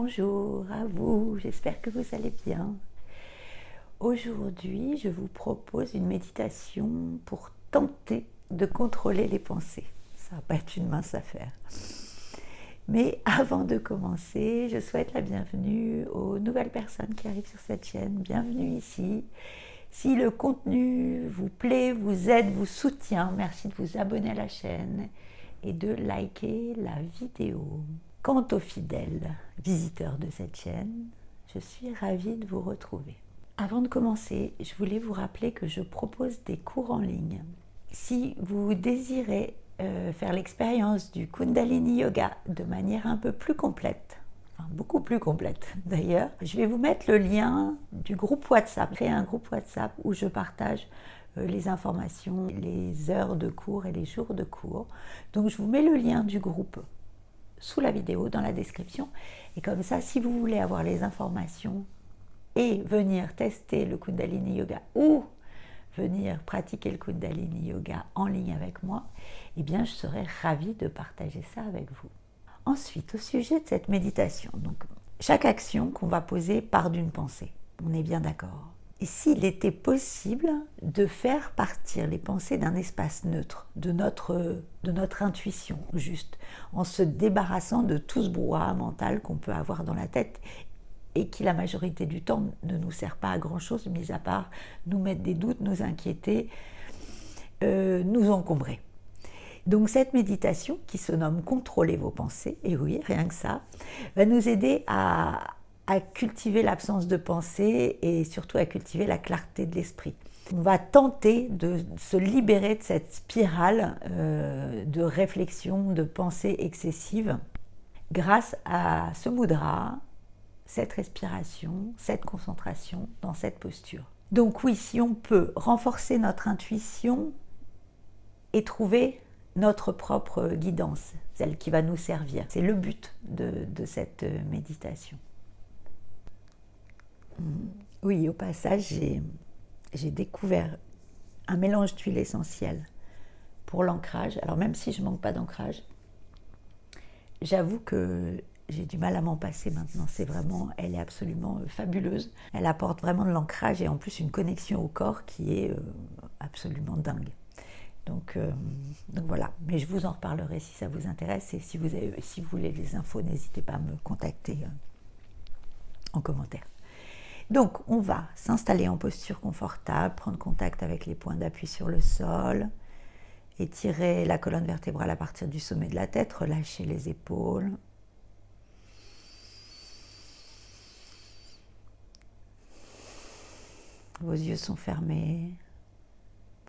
Bonjour à vous, j'espère que vous allez bien. Aujourd'hui, je vous propose une méditation pour tenter de contrôler les pensées. Ça va pas être une mince affaire. Mais avant de commencer, je souhaite la bienvenue aux nouvelles personnes qui arrivent sur cette chaîne. Bienvenue ici. Si le contenu vous plaît, vous aide, vous soutient, merci de vous abonner à la chaîne et de liker la vidéo. Quant aux fidèles visiteurs de cette chaîne, je suis ravie de vous retrouver. Avant de commencer, je voulais vous rappeler que je propose des cours en ligne. Si vous désirez faire l'expérience du Kundalini Yoga de manière un peu plus complète, enfin beaucoup plus complète d'ailleurs, je vais vous mettre le lien du groupe WhatsApp. J'ai un groupe WhatsApp où je partage les informations, les heures de cours et les jours de cours. Donc je vous mets le lien du groupe sous la vidéo, dans la description. Et comme ça, si vous voulez avoir les informations et venir tester le Kundalini Yoga ou venir pratiquer le Kundalini Yoga en ligne avec moi, eh bien, je serais ravie de partager ça avec vous. Ensuite, au sujet de cette méditation, donc, chaque action qu'on va poser part d'une pensée. On est bien d'accord. Et s'il était possible de faire partir les pensées d'un espace neutre, de notre intuition, juste, en se débarrassant de tout ce brouhaha mental qu'on peut avoir dans la tête et qui, la majorité du temps, ne nous sert pas à grand-chose, mis à part nous mettre des doutes, nous inquiéter, nous encombrer. Donc cette méditation, qui se nomme « Contrôler vos pensées », et oui, rien que ça, va nous aider à cultiver l'absence de pensée et surtout à cultiver la clarté de l'esprit. On va tenter de se libérer de cette spirale de réflexion, de pensée excessive, grâce à ce mudra, cette respiration, cette concentration dans cette posture. Donc oui, si on peut renforcer notre intuition et trouver notre propre guidance, celle qui va nous servir. C'est le but de cette méditation. Oui, au passage, j'ai découvert un mélange d'huile essentielle pour l'ancrage. Alors même si je ne manque pas d'ancrage, j'avoue que j'ai du mal à m'en passer maintenant. Elle est absolument fabuleuse. Elle apporte vraiment de l'ancrage et en plus une connexion au corps qui est absolument dingue. Donc voilà, mais je vous en reparlerai si ça vous intéresse et si vous voulez les infos, n'hésitez pas à me contacter en commentaire. Donc on va s'installer en posture confortable, prendre contact avec les points d'appui sur le sol, étirer la colonne vertébrale à partir du sommet de la tête, relâcher les épaules. Vos yeux sont fermés,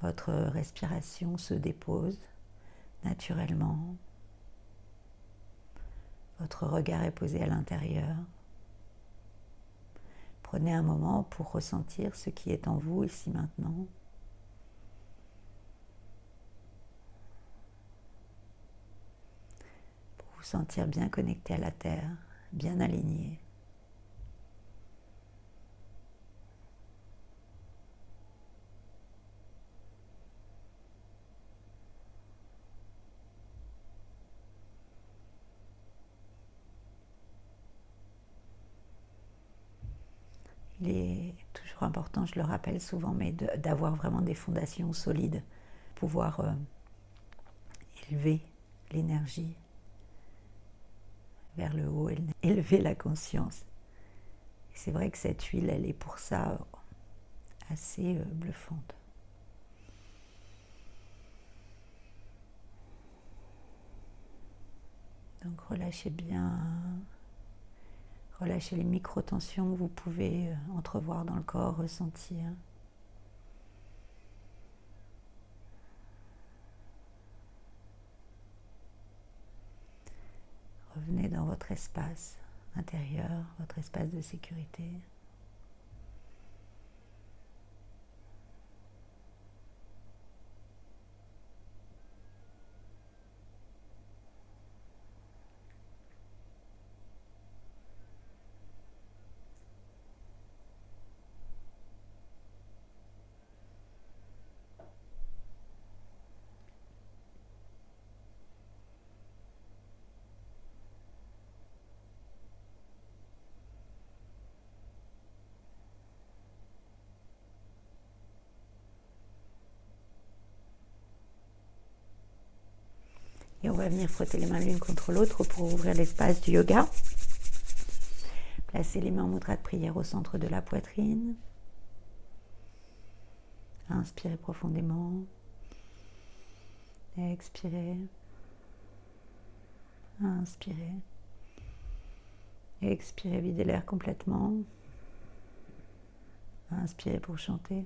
votre respiration se dépose naturellement. Votre regard est posé à l'intérieur. Prenez un moment pour ressentir ce qui est en vous ici maintenant. Pour vous sentir bien connecté à la terre, bien aligné. Il est toujours important, je le rappelle souvent, mais d'avoir vraiment des fondations solides, pouvoir élever l'énergie vers le haut, élever la conscience. Et c'est vrai que cette huile, elle est pour ça assez bluffante. Donc relâchez bien. Relâchez les micro-tensions que vous pouvez entrevoir dans le corps, ressentir. Revenez dans votre espace intérieur, votre espace de sécurité. Et on va venir frotter les mains l'une contre l'autre pour ouvrir l'espace du yoga. Placez les mains en mudra de prière au centre de la poitrine. Inspirez profondément. Expirez. Inspirez. Expirez, videz l'air complètement. Inspirez pour chanter.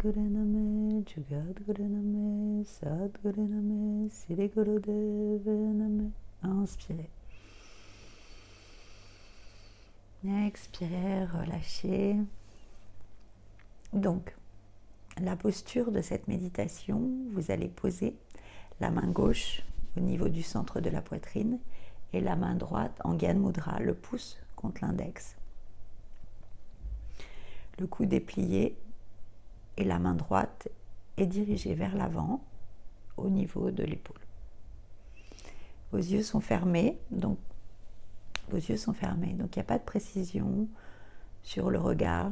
Sadguraname, Jugadguraname, Sadguraname, Siri Gurudevaname. Inspirez. Expirez, relâchez. Donc, la posture de cette méditation, vous allez poser la main gauche au niveau du centre de la poitrine et la main droite en Gyan Mudra, le pouce contre l'index. Le coude est plié et la main droite est dirigée vers l'avant au niveau de l'épaule. Vos yeux sont fermés, donc il n'y a pas de précision sur le regard.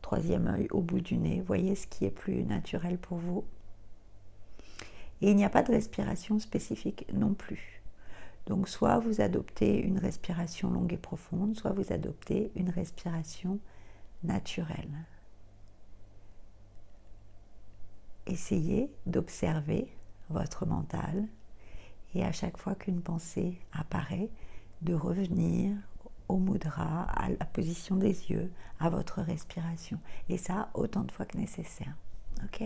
Troisième œil au bout du nez, voyez ce qui est plus naturel pour vous. Et il n'y a pas de respiration spécifique non plus. Donc soit vous adoptez une respiration longue et profonde, soit vous adoptez une respiration naturelle. Essayez d'observer votre mental et à chaque fois qu'une pensée apparaît, de revenir au mudra, à la position des yeux, à votre respiration. Et ça, autant de fois que nécessaire. Ok ?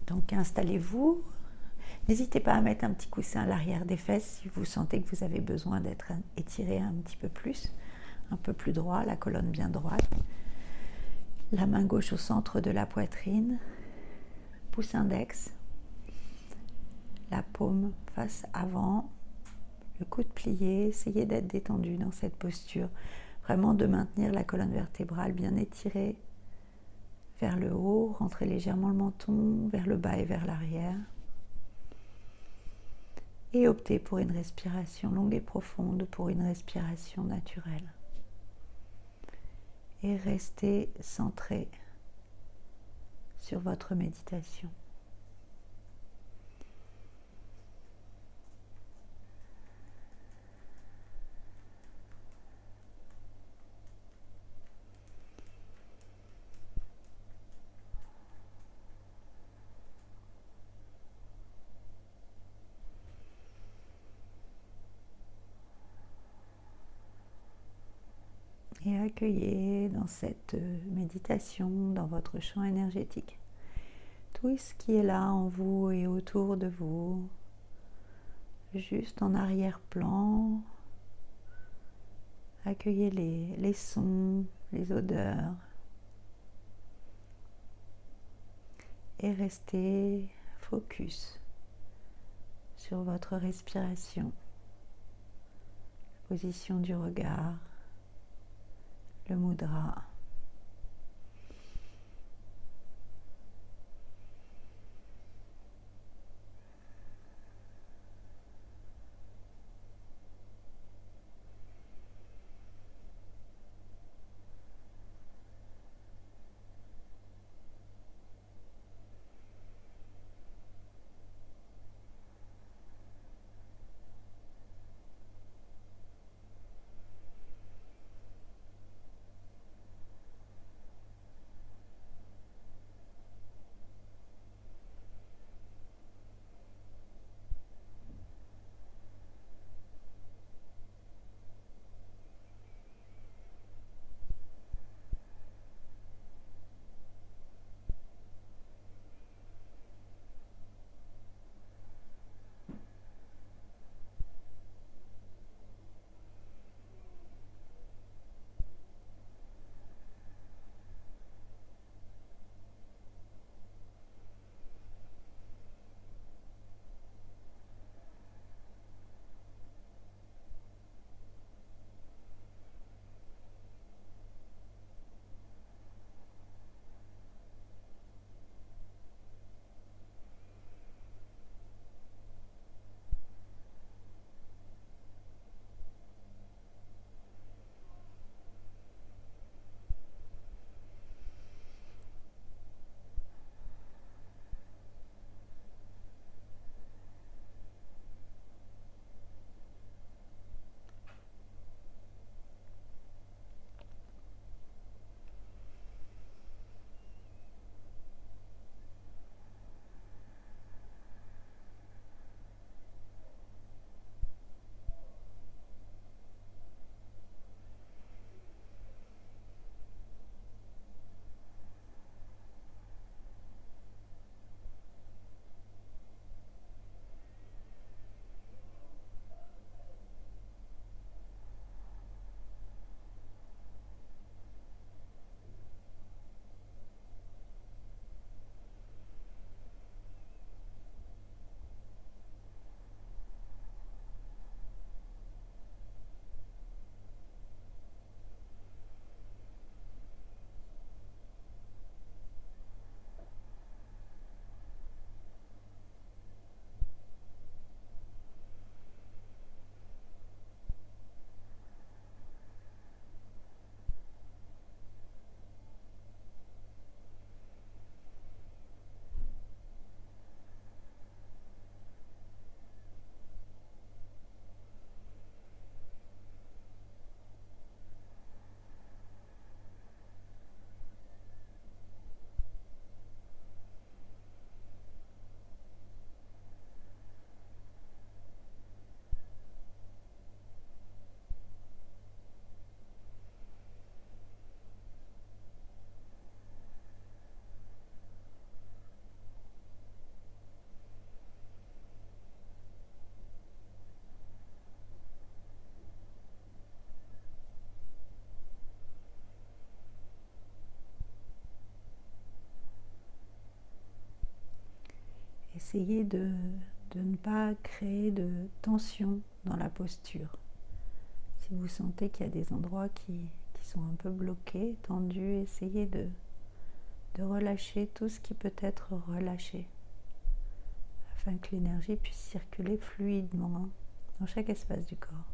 Donc installez-vous. N'hésitez pas à mettre un petit coussin à l'arrière des fesses si vous sentez que vous avez besoin d'être étiré un petit peu plus droit, la colonne bien droite. La main gauche au centre de la poitrine, pouce index, la paume face avant, le coude plié, essayez d'être détendu dans cette posture, vraiment de maintenir la colonne vertébrale bien étirée vers le haut, rentrez légèrement le menton vers le bas et vers l'arrière. Et optez pour une respiration longue et profonde, pour une respiration naturelle. Et restez centré sur votre méditation. Et accueillez dans cette méditation, dans votre champ énergétique, tout ce qui est là en vous et autour de vous, juste en arrière-plan. Accueillez les sons, les odeurs et restez focus sur votre respiration, position du regard, le mudra. essayez de ne pas créer de tension dans la posture. Si vous sentez qu'il y a des endroits qui sont un peu bloqués, tendus, essayez de relâcher tout ce qui peut être relâché, afin que l'énergie puisse circuler fluidement dans chaque espace du corps.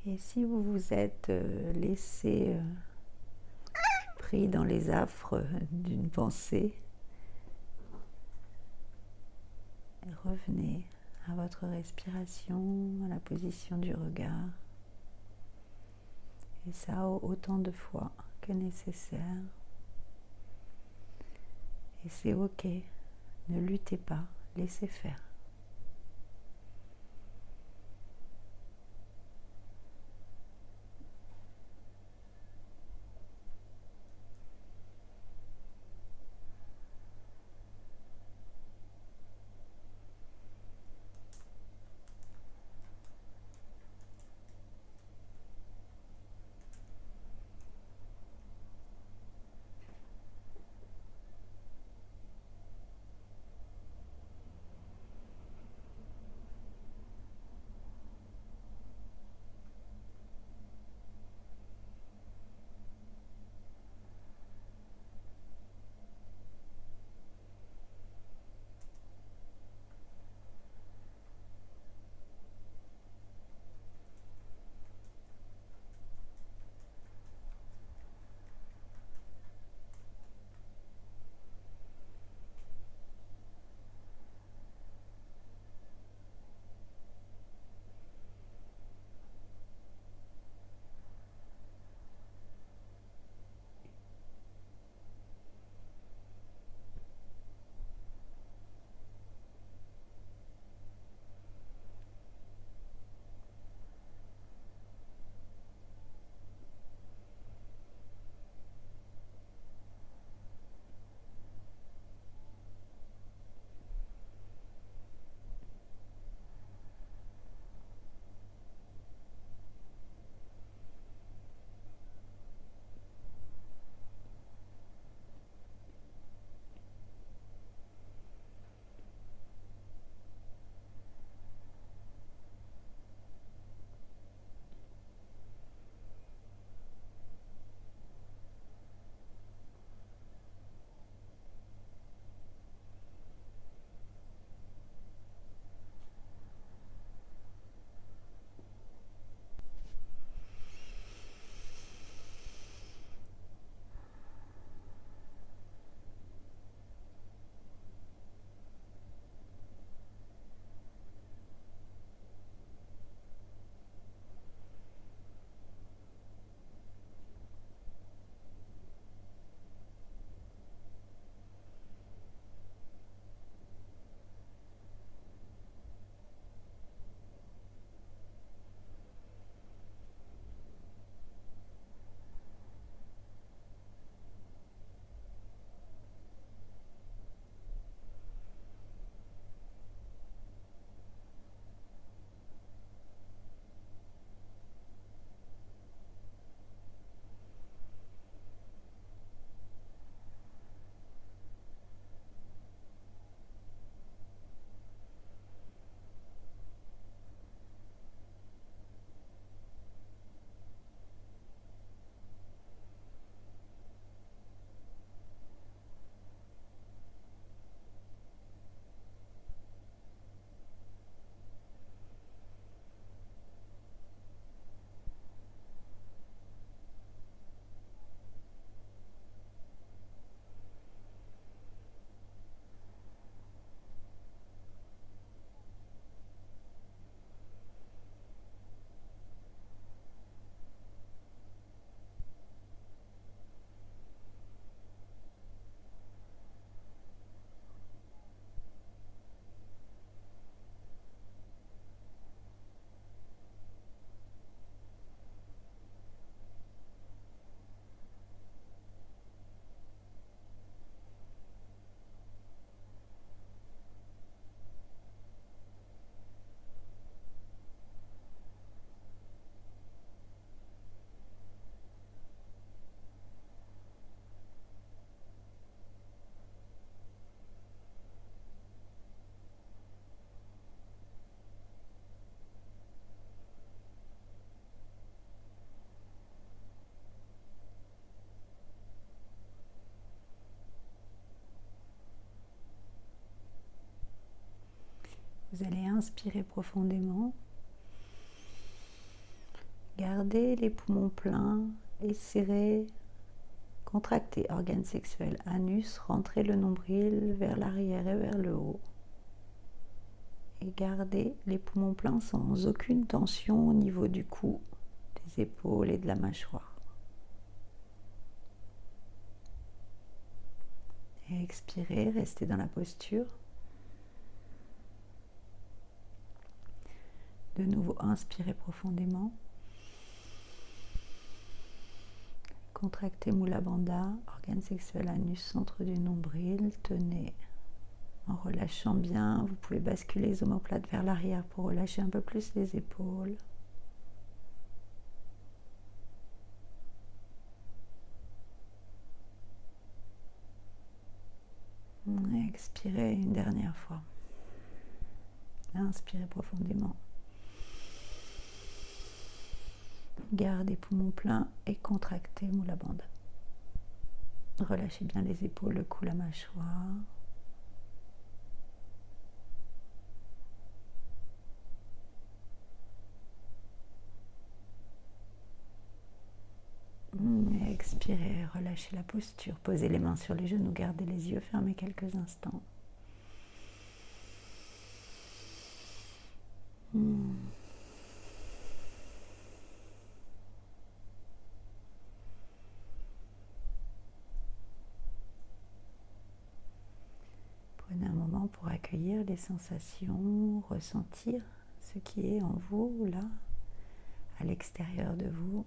Et si vous vous êtes laissé pris dans les affres d'une pensée, revenez à votre respiration, à la position du regard, et ça autant de fois que nécessaire. Et c'est ok, ne luttez pas, laissez faire. Inspirez profondément. Gardez les poumons pleins, étirez, contractez organes sexuels, anus, rentrez le nombril vers l'arrière et vers le haut. Et gardez les poumons pleins sans aucune tension au niveau du cou, des épaules et de la mâchoire. Et expirez, restez dans la posture. De nouveau, inspirez profondément. Contractez Mula Bandha, organe sexuel, anus, centre du nombril. Tenez. En relâchant bien, vous pouvez basculer les omoplates vers l'arrière pour relâcher un peu plus les épaules. Expirez une dernière fois. Inspirez profondément. Gardez les poumons pleins et contractez Mula Bandha. Relâchez bien les épaules, le cou, la mâchoire. Expirez, relâchez la posture. Posez les mains sur les genoux, gardez les yeux fermés quelques instants. Prenez un moment pour accueillir les sensations, ressentir ce qui est en vous, là, à l'extérieur de vous.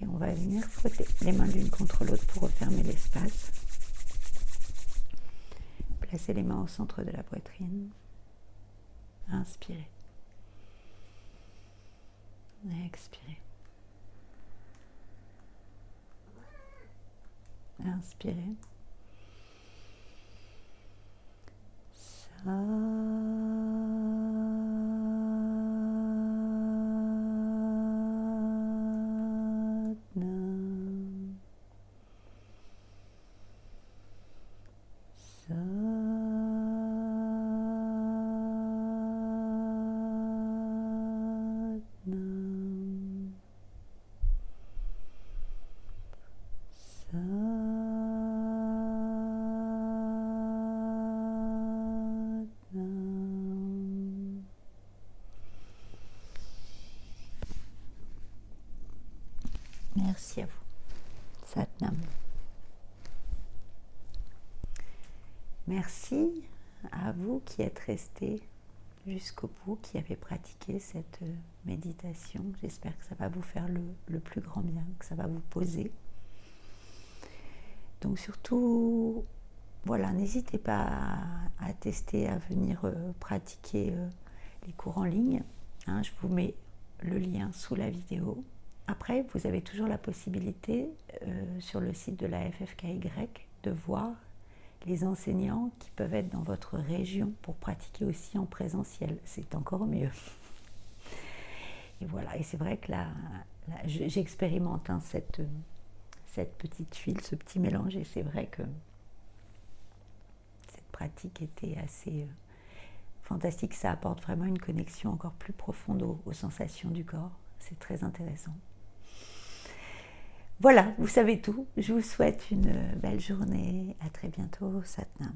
Et on va venir frotter les mains l'une contre l'autre pour refermer l'espace. Placez les mains au centre de la poitrine. Inspirez. Expirez. Inspirez. Merci à vous. Satnam. Merci à vous qui êtes restés jusqu'au bout, qui avez pratiqué cette méditation. J'espère que ça va vous faire le plus grand bien, que ça va vous poser. Donc surtout, voilà, n'hésitez pas à tester, à venir pratiquer les cours en ligne. Je vous mets le lien sous la vidéo. Après, vous avez toujours la possibilité sur le site de la FFKY de voir les enseignants qui peuvent être dans votre région pour pratiquer aussi en présentiel. C'est encore mieux. Et voilà, et c'est vrai que là j'expérimente cette petite huile, ce petit mélange, et c'est vrai que cette pratique était assez fantastique. Ça apporte vraiment une connexion encore plus profonde aux sensations du corps. C'est très intéressant. Voilà, vous savez tout. Je vous souhaite une belle journée. À très bientôt. Satnam.